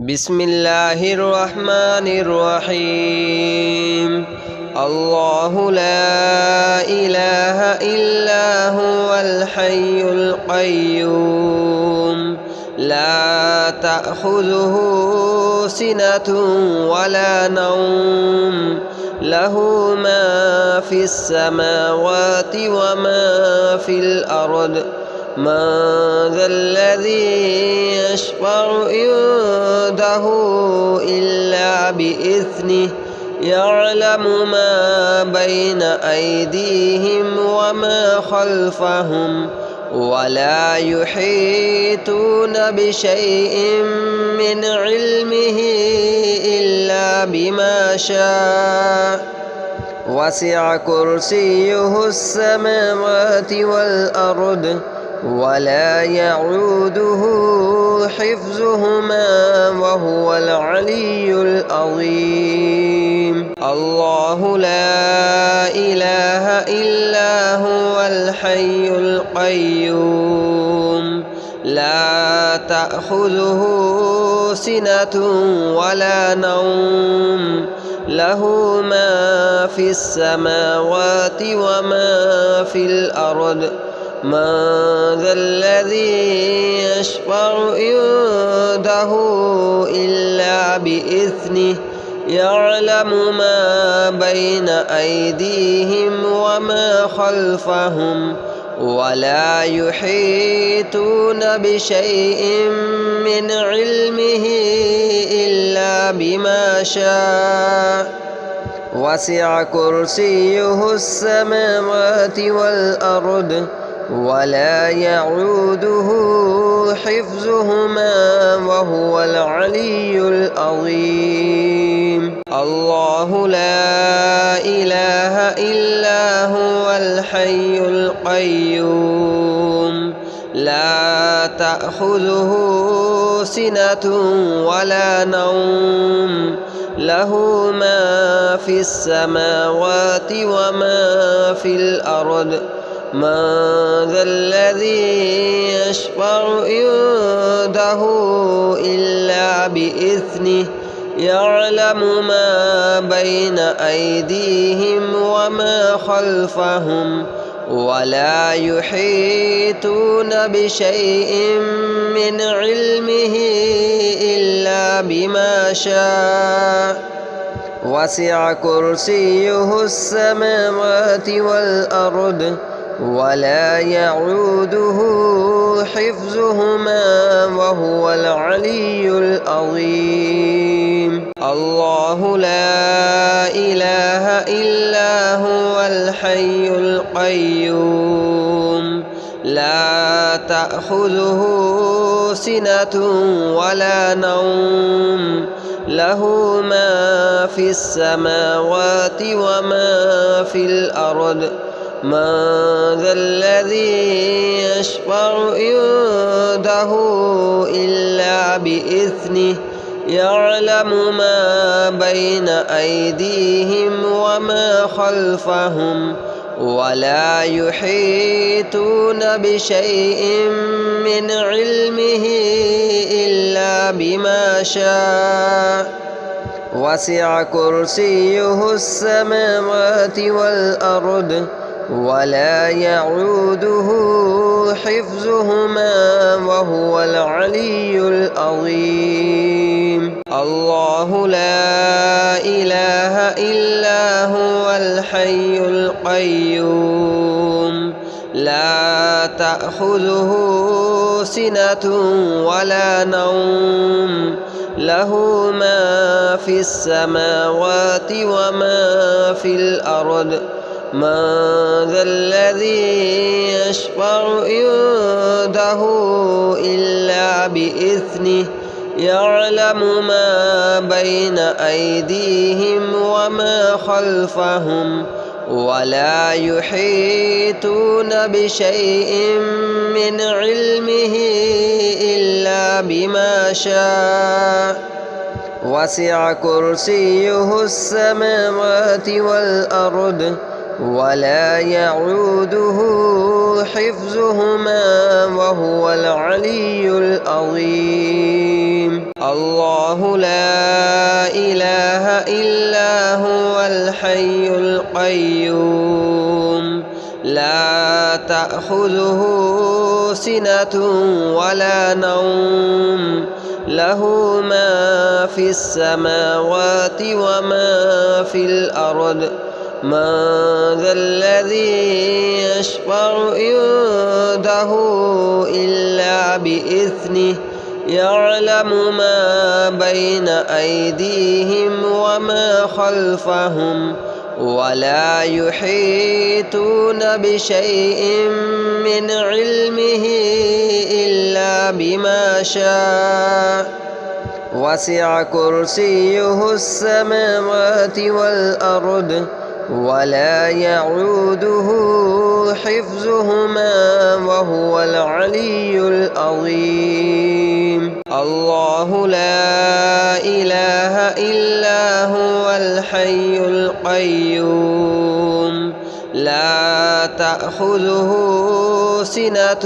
بسم الله الرحمن الرحيم. الله لا إله إلا هو الحي القيوم لا تأخذه سنة ولا نوم له ما في السماوات وما في الأرض من ذا الذي يشفع عنده إلا بإذنه يعلم ما بين أيديهم وما خلفهم ولا يحيطون بشيء من علمه إلا بما شاء وسع كرسيه السماوات والأرض ولا يعوده حفظهما وهو العلي العظيم. الله لا إله إلا هو الحي القيوم لا تأخذه سنة ولا نوم له ما في السماوات وما في الأرض من ذا الذي يشفع عنده إلا بإذنه يعلم ما بين أيديهم وما خلفهم ولا يحيطون بشيء من علمه إلا بما شاء وسع كرسيه السماوات والأرض ولا يعوده حفظهما وهو العلي العظيم. الله لا إله إلا هو الحي القيوم لا تأخذه سنة ولا نوم له ما في السماوات وما في الأرض من ذا الذي يشفع عنده إلا بإذنه يعلم ما بين أيديهم وما خلفهم ولا يحيطون بشيء من علمه إلا بما شاء وسع كرسيه السماوات والأرض ولا يعوده حفظهما وهو العلي العظيم. الله لا إله إلا هو الحي القيوم لا تأخذه سنة ولا نوم له ما في السماوات وما في الأرض من ذا الذي يشفع عنده إلا بإذنه يعلم ما بين أيديهم وما خلفهم ولا يحيطون بشيء من علمه إلا بما شاء وسع كرسيه السماوات والأرض ولا يعوده حفظهما وهو العلي العظيم. الله لا إله إلا هو الحي القيوم لا تأخذه سنة ولا نوم له ما في السماوات وما في الأرض من ذا الذي يشفع عنده إلا بإذنه يعلم ما بين أيديهم وما خلفهم ولا يحيطون بشيء من علمه إلا بما شاء وسع كرسيه السماوات والأرض ولا يعوده حفظهما وهو العلي العظيم. الله لا إله إلا هو الحي القيوم لا تأخذه سنة ولا نوم له ما في السماوات وما في الأرض من ذا الذي يشفع عنده إلا بإذنه يعلم ما بين أيديهم وما خلفهم ولا يحيطون بشيء من علمه إلا بما شاء وسع كرسيه السماوات والأرض ولا يعوده حفظهما وهو العلي العظيم. الله لا إله إلا هو الحي القيوم لا تأخذه سنة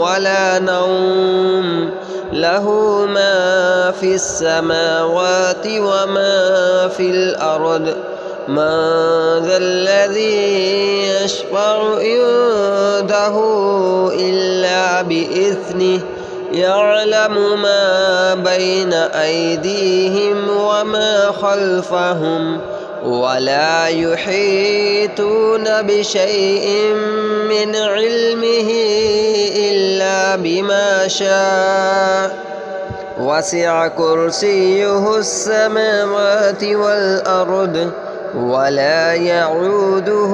ولا نوم له ما في السماوات وما في الأرض من ذا الذي يشفع عنده إلا بإذنه يعلم ما بين أيديهم وما خلفهم ولا يحيطون بشيء من علمه إلا بما شاء وسع كرسيه السماوات والأرض ولا يعوده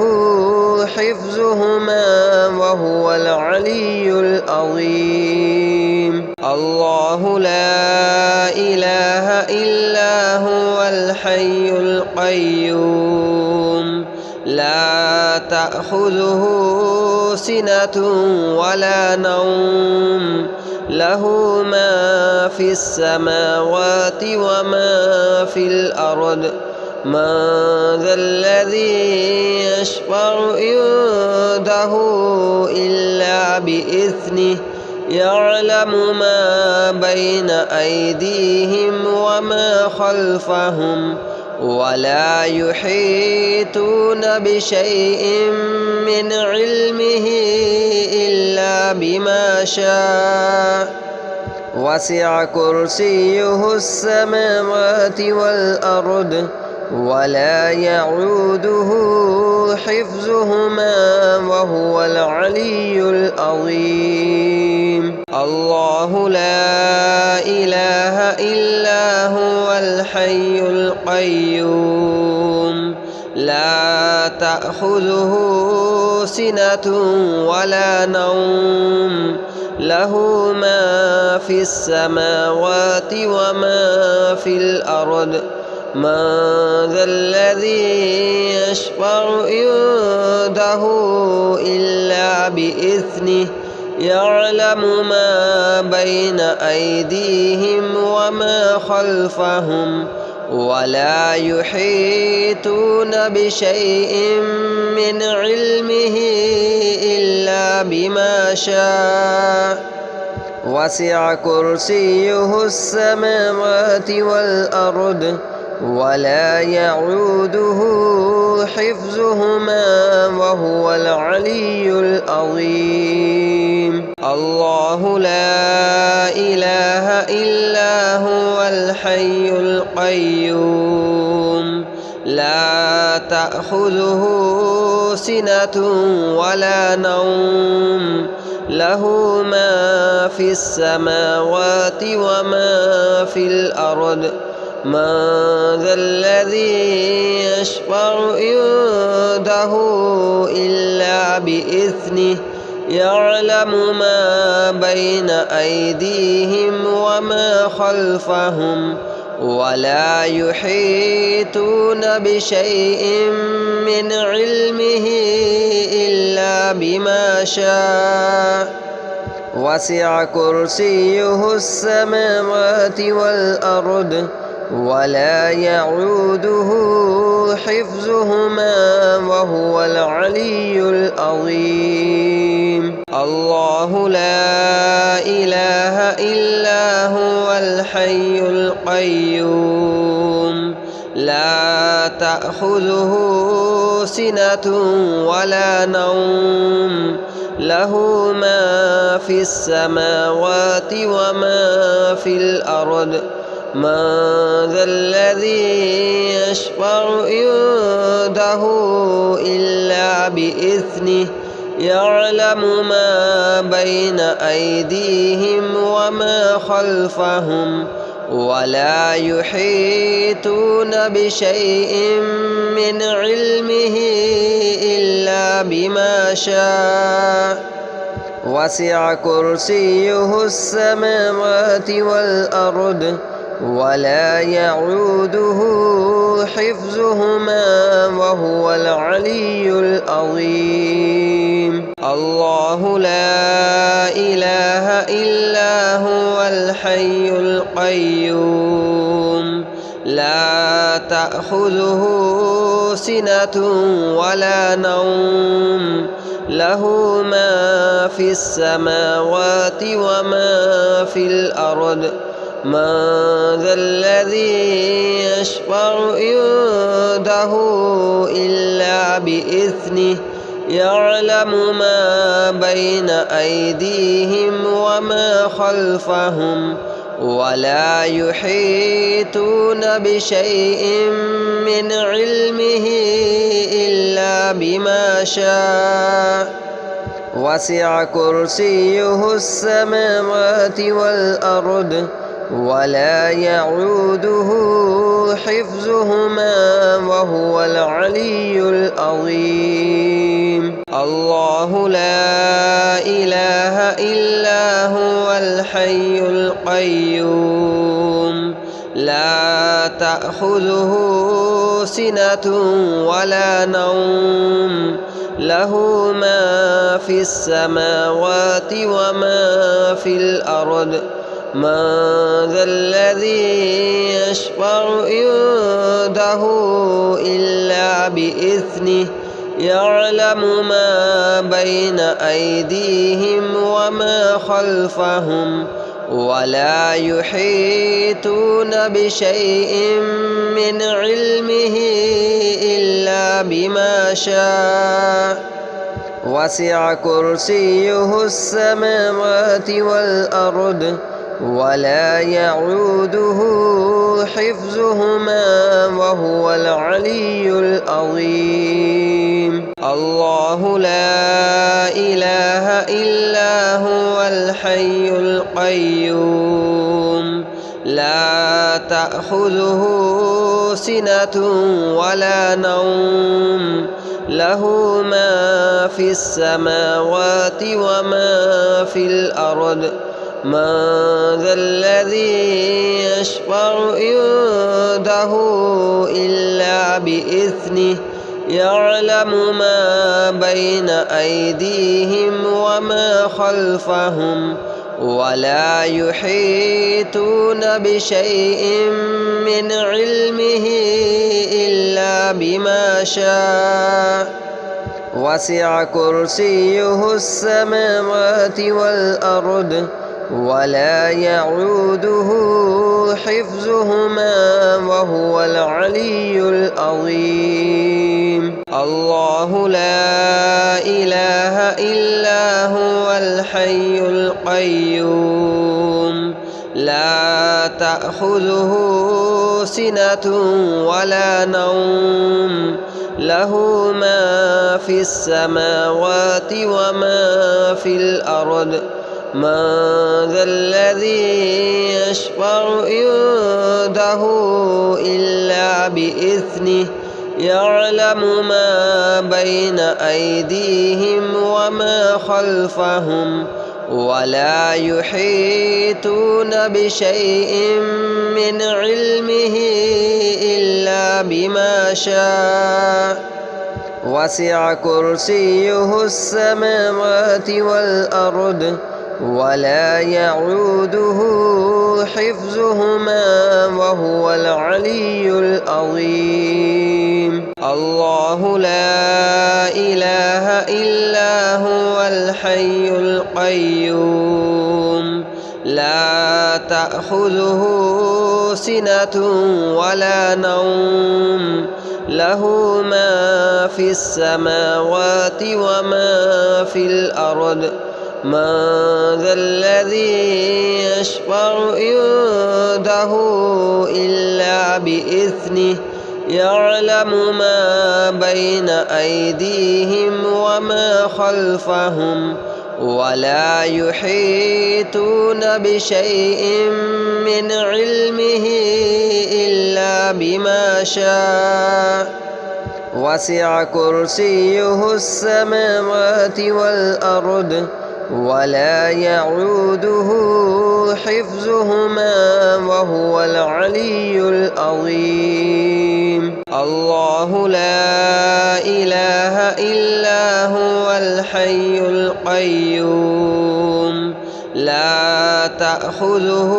حفظهما وهو العلي العظيم. الله لا إله إلا هو الحي القيوم لا تأخذه سنة ولا نوم له ما في السماوات وما في الأرض من ذا الذي يشفع عنده إلا بإذنه يعلم ما بين أيديهم وما خلفهم ولا يحيطون بشيء من علمه إلا بما شاء وسع كرسيه السماوات والأرض ولا يعوده حفظهما وهو العلي العظيم. الله لا إله إلا هو الحي القيوم لا تأخذه سنة ولا نوم له ما في السماوات وما في الأرض من ذا الذي يشفع عنده إلا بإذنه يعلم ما بين أيديهم وما خلفهم ولا يحيطون بشيء من علمه إلا بما شاء وسع كرسيه السماوات والأرض ولا يعوده حفظهما وهو العلي العظيم. الله لا إله إلا هو الحي القيوم لا تأخذه سنة ولا نوم له ما في السماوات وما في الأرض من ذا الذي يشفع عنده إلا بإذنه يعلم ما بين أيديهم وما خلفهم ولا يحيطون بشيء من علمه إلا بما شاء وسع كرسيه السماوات والأرض ولا يعوده حفظهما وهو العلي العظيم. الله لا إله إلا هو الحي القيوم لا تأخذه سنة ولا نوم له ما في السماوات وما في الأرض من ذا الذي يشفع عنده إلا بإذنه يعلم ما بين أيديهم وما خلفهم ولا يحيطون بشيء من علمه إلا بما شاء وسع كرسيه السماوات والأرض ولا يعوده حفظهما وهو العلي العظيم. الله لا إله إلا هو الحي القيوم لا تأخذه سنة ولا نوم له ما في السماوات وما في الأرض من ذا الذي يشفع عنده إلا بإذنه يعلم ما بين أيديهم وما خلفهم ولا يحيطون بشيء من علمه إلا بما شاء وسع كرسيه السماوات والأرض ولا يعوده حفظهما وهو العلي العظيم. الله لا إله إلا هو الحي القيوم لا تأخذه سنة ولا نوم له ما في السماوات وما في الأرض من ذا الذي يشفع عنده إلا بإذنه يعلم ما بين أيديهم وما خلفهم ولا يحيطون بشيء من علمه إلا بما شاء وسع كرسيه السماوات والأرض ولا يعوده حفظهما وهو العلي العظيم. الله لا إله إلا هو الحي القيوم لا تأخذه سنة ولا نوم له ما في السماوات وما في الأرض من ذا الذي يشفع عنده إلا بإذنه يعلم ما بين أيديهم وما خلفهم ولا يحيطون بشيء من علمه إلا بما شاء وسع كرسيه السماوات والأرض ولا يعوده حفظهما وهو العلي العظيم. الله لا إله إلا هو الحي القيوم لا تأخذه سنة ولا نوم له ما في السماوات وما في الأرض من ذا الذي يشفع عنده إلا بإذنه يعلم ما بين أيديهم وما خلفهم ولا يحيطون بشيء من علمه إلا بما شاء وسع كرسيه السماوات والأرض ولا يعوده حفظهما وهو العلي العظيم. الله لا إله إلا هو الحي القيوم لا تأخذه سنة ولا نوم له ما في السماوات وما في الأرض من ذا الذي يشفع عنده إلا بإذنه يعلم ما بين أيديهم وما خلفهم ولا يحيطون بشيء من علمه إلا بما شاء وسع كرسيه السماوات والأرض ولا يعوده حفظهما وهو العلي العظيم. الله لا إله إلا هو الحي القيوم لا تأخذه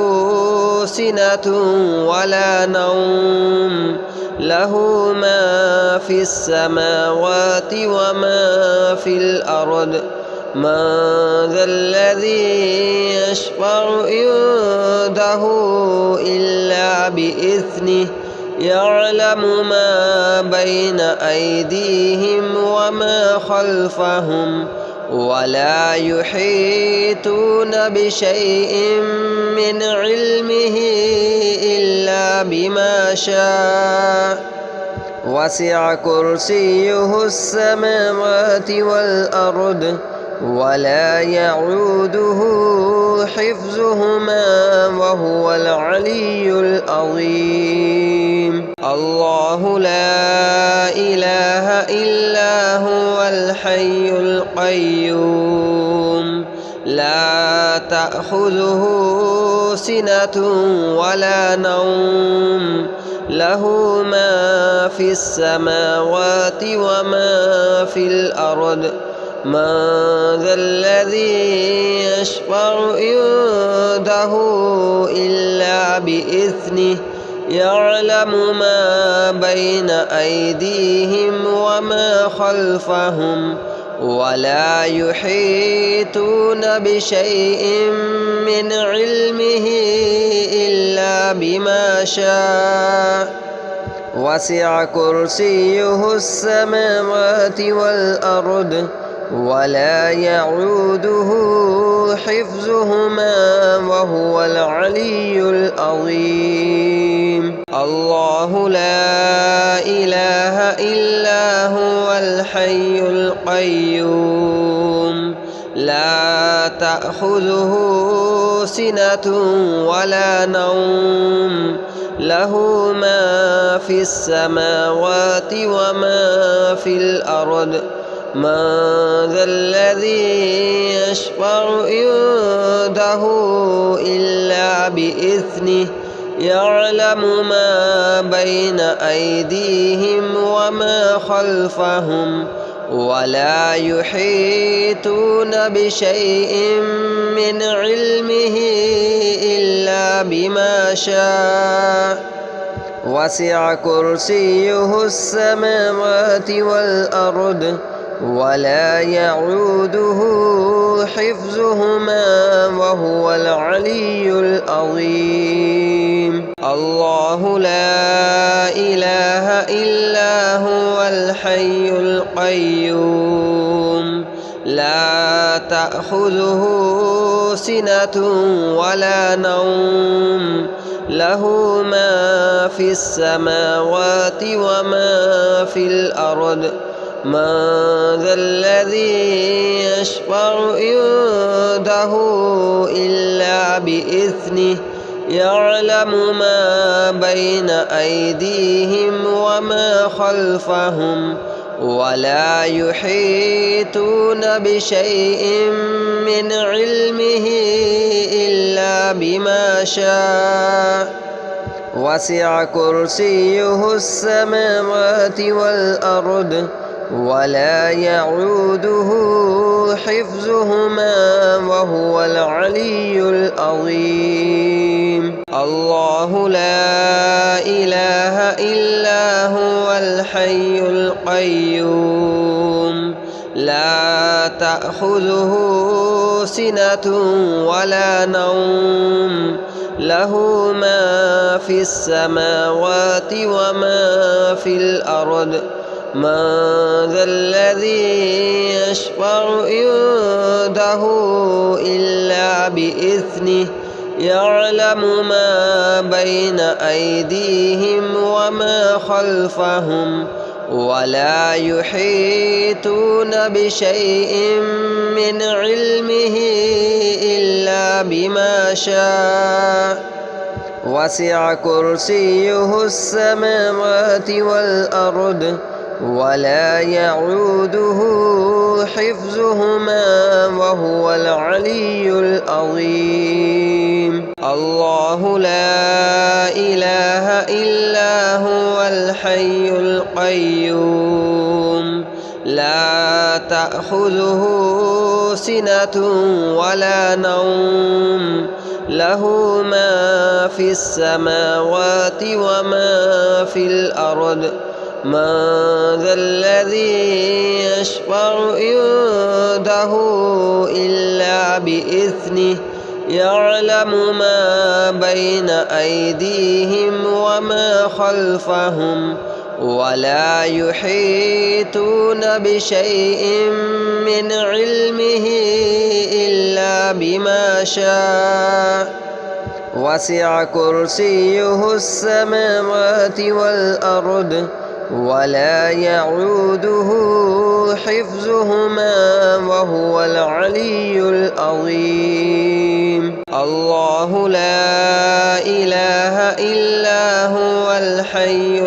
سنة ولا نوم له ما في السماوات وما في الأرض من ذا الذي يشفع عنده إلا بإذنه يعلم ما بين أيديهم وما خلفهم ولا يحيطون بشيء من علمه إلا بما شاء وسع كرسيه السماوات والأرض ولا يعوده حفظهما وهو العلي العظيم. الله لا إله إلا هو الحي القيوم لا تأخذه سنة ولا نوم له ما في السماوات وما في الأرض من ذا الذي يشفع عنده إلا بإذنه يعلم ما بين أيديهم وما خلفهم ولا يحيطون بشيء من علمه إلا بما شاء وسع كرسيه السماوات والأرض ولا يعوده حفظهما وهو العلي العظيم. الله لا إله إلا هو الحي القيوم لا تأخذه سنة ولا نوم له ما في السماوات وما في الأرض من ذا الذي يشفع عنده إلا بإذنه يعلم ما بين أيديهم وما خلفهم ولا يحيطون بشيء من علمه إلا بما شاء وسع كرسيه السماوات والأرض ولا يعوده حفظهما وهو العلي العظيم. الله لا إله إلا هو الحي القيوم لا تأخذه سنة ولا نوم له ما في السماوات وما في الأرض من ذا الذي يشفع عنده إلا بإذنه يعلم ما بين أيديهم وما خلفهم ولا يحيطون بشيء من علمه إلا بما شاء وسع كرسيه السماوات والأرض ولا يعوده حفظهما وهو العلي العظيم. الله لا إله إلا هو الحي القيوم لا تأخذه سنة ولا نوم له ما في السماوات وما في الأرض من ذا الذي يشفع عنده إلا بإذنه يعلم ما بين أيديهم وما خلفهم ولا يحيطون بشيء من علمه إلا بما شاء وسع كرسيه السماوات والأرض ولا يعوده حفظهما وهو العلي العظيم. الله لا إله إلا هو الحي القيوم لا تأخذه سنة ولا نوم له ما في السماوات وما في الأرض من ذا الذي يشفع عنده إلا بإذنه يعلم ما بين أيديهم وما خلفهم ولا يحيطون بشيء من علمه إلا بما شاء وسع كرسيه السماوات والأرض ولا يعوده حفظهما وهو العلي العظيم. الله لا إله إلا هو الحي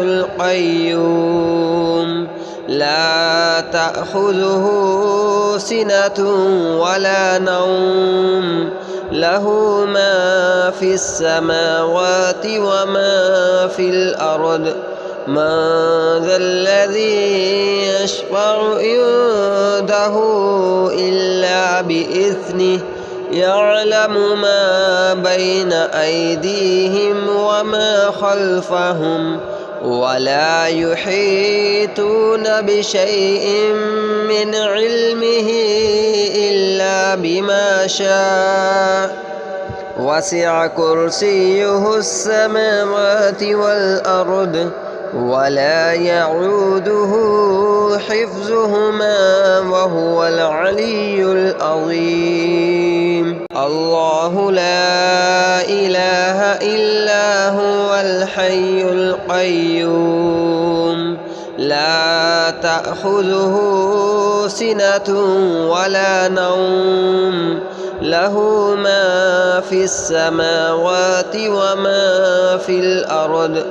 القيوم لا تأخذه سنة ولا نوم له ما في السماوات وما في الأرض من ذا الذي يشفع عنده إلا بإذنه يعلم ما بين أيديهم وما خلفهم ولا يحيطون بشيء من علمه إلا بما شاء وسع كرسيه السماوات والأرض ولا يعوده حفظهما وهو العلي العظيم. الله لا إله إلا هو الحي القيوم لا تأخذه سنة ولا نوم له ما في السماوات وما في الأرض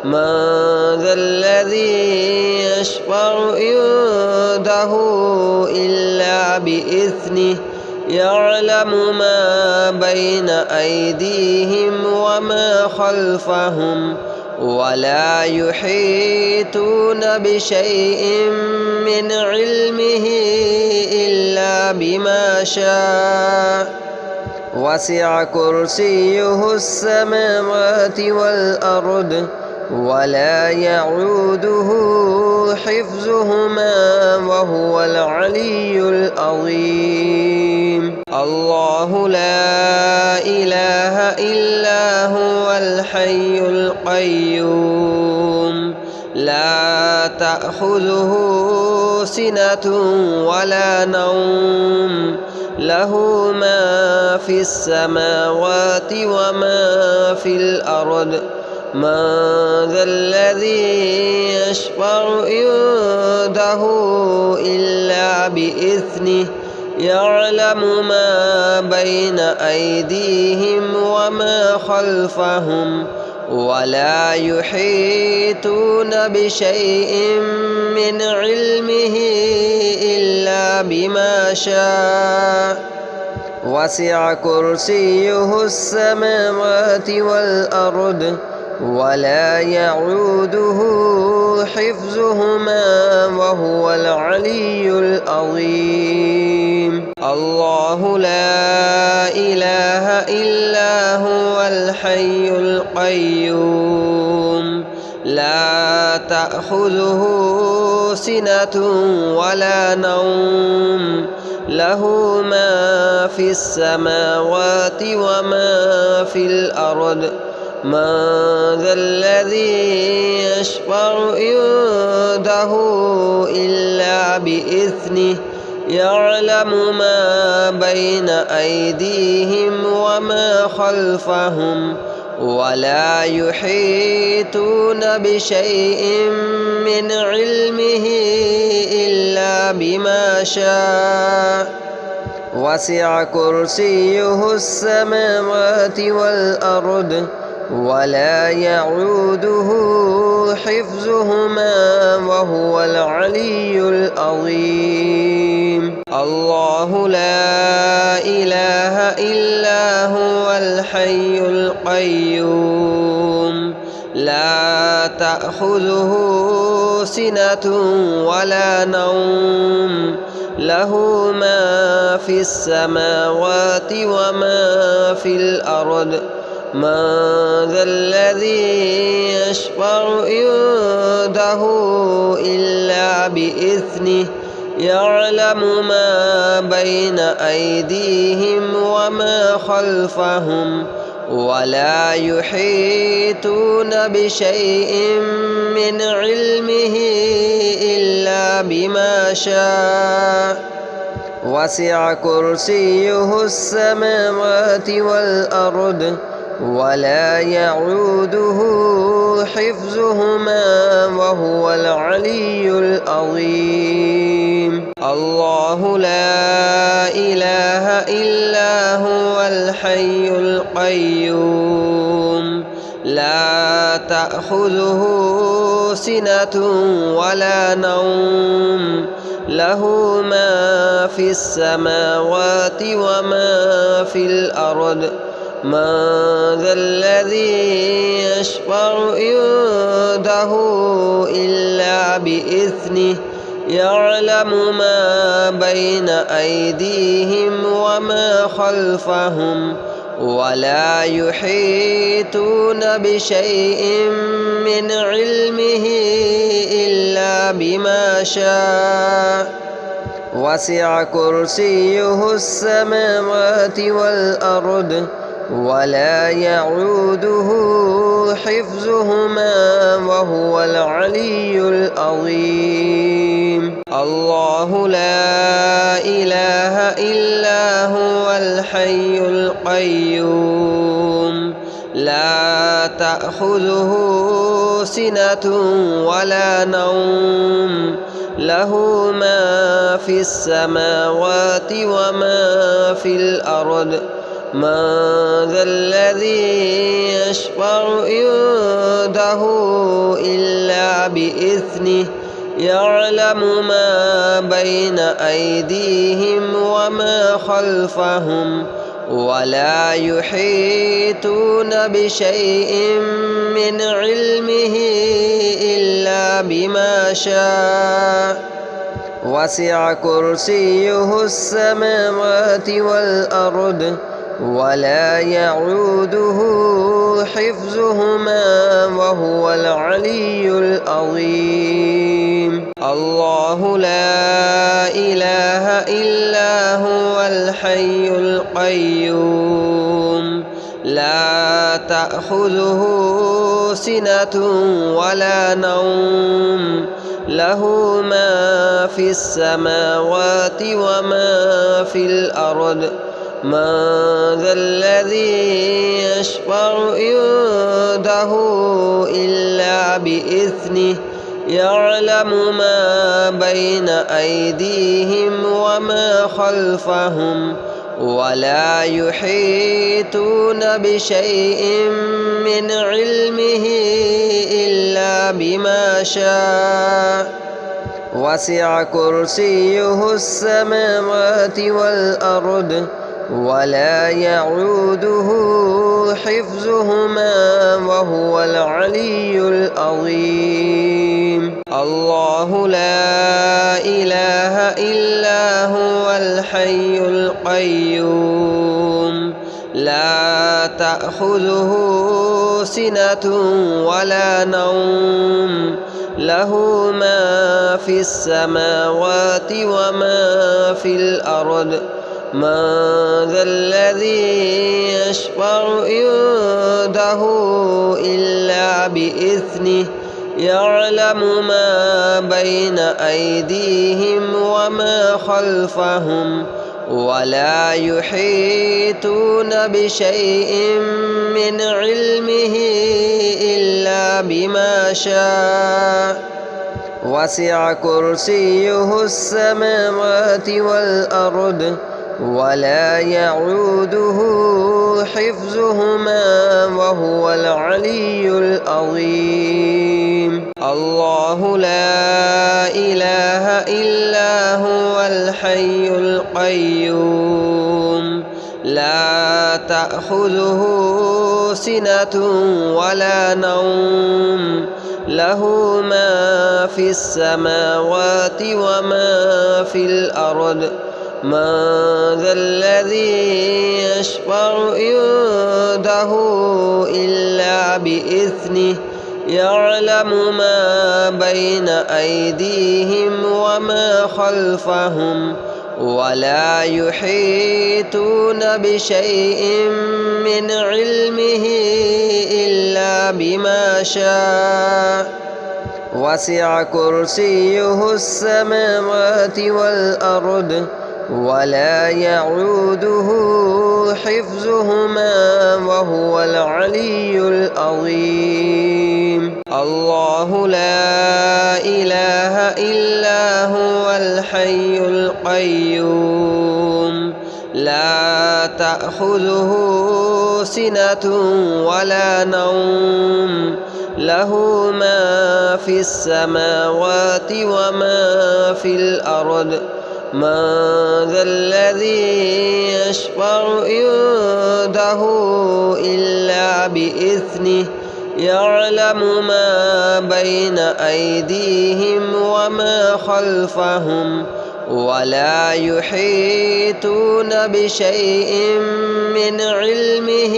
من ذا الذي يشفع عنده إلا بإذنه يعلم ما بين أيديهم وما خلفهم ولا يحيطون بشيء من علمه إلا بما شاء وسع كرسيه السماوات والأرض ولا يعوده حفظهما وهو العلي العظيم. الله لا إله إلا هو الحي القيوم لا تأخذه سنة ولا نوم له ما في السماوات وما في الأرض من ذا الذي يشفع عنده إلا بإذنه يعلم ما بين أيديهم وما خلفهم ولا يحيطون بشيء من علمه إلا بما شاء وسع كرسيه السماوات والأرض ولا يعوده حفظهما وهو العلي العظيم. الله لا إله إلا هو الحي القيوم لا تأخذه سنة ولا نوم له ما في السماوات وما في الأرض من ذا الذي يشفع عنده إلا بإذنه يعلم ما بين أيديهم وما خلفهم ولا يحيطون بشيء من علمه إلا بما شاء وسع كرسيه السماوات والأرض ولا يعوده حفظهما وهو العلي العظيم. الله لا إله إلا هو الحي القيوم لا تأخذه سنة ولا نوم له ما في السماوات وما في الأرض من ذا الذي يشفع عنده إلا بإذنه يعلم ما بين أيديهم وما خلفهم ولا يحيطون بشيء من علمه إلا بما شاء وسع كرسيه السماوات والأرض ولا يعوده حفظهما وهو العلي العظيم. الله لا إله إلا هو الحي القيوم لا تأخذه سنة ولا نوم له ما في السماوات وما في الأرض من ذا الذي يشفع عنده إلا بإذنه يعلم ما بين أيديهم وما خلفهم ولا يحيطون بشيء من علمه إلا بما شاء وسع كرسيه السماوات والأرض ولا يعوده حفظهما وهو العلي العظيم. الله لا إله إلا هو الحي القيوم لا تأخذه سنة ولا نوم له ما في السماوات وما في الأرض من ذا الذي يشفع عنده إلا بإذنه يعلم ما بين أيديهم وما خلفهم ولا يحيطون بشيء من علمه إلا بما شاء وسع كرسيه السماوات والأرض ولا يعوده حفظهما وهو العلي العظيم. الله لا إله إلا هو الحي القيوم لا تأخذه سنة ولا نوم له ما في السماوات وما في الأرض من ذا الذي يشفع عنده إلا بإذنه يعلم ما بين أيديهم وما خلفهم ولا يحيطون بشيء من علمه إلا بما شاء وسع كرسيه السماوات والأرض ولا يعوده حفظهما وهو العلي العظيم. الله لا إله إلا هو الحي القيوم لا تأخذه سنة ولا نوم له ما في السماوات وما في الأرض من ذا الذي يشفع عنده إلا بإذنه يعلم ما بين أيديهم وما خلفهم ولا يحيطون بشيء من علمه إلا بما شاء وسع كرسيه السماوات والأرض ولا يعوده حفظهما وهو العلي العظيم. الله لا إله إلا هو الحي القيوم لا تأخذه سنة ولا نوم له ما في السماوات وما في الأرض من ذا الذي يشفع عنده إلا بإذنه يعلم ما بين أيديهم وما خلفهم ولا يحيطون بشيء من علمه إلا بما شاء وسع كرسيه السماوات والأرض ولا يعوده حفظهما وهو العلي العظيم. الله لا إله إلا هو الحي القيوم لا تأخذه سنة ولا نوم له ما في السماوات وما في الأرض من ذا الذي يشفع عنده إلا بإذنه يعلم ما بين أيديهم وما خلفهم ولا يحيطون بشيء من علمه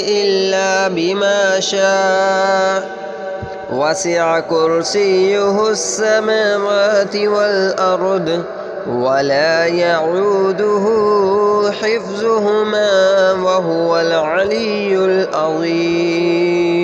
إلا بما شاء وسع كرسيه السماوات والأرض ولا يعوده حفظهما وهو العلي العظيم.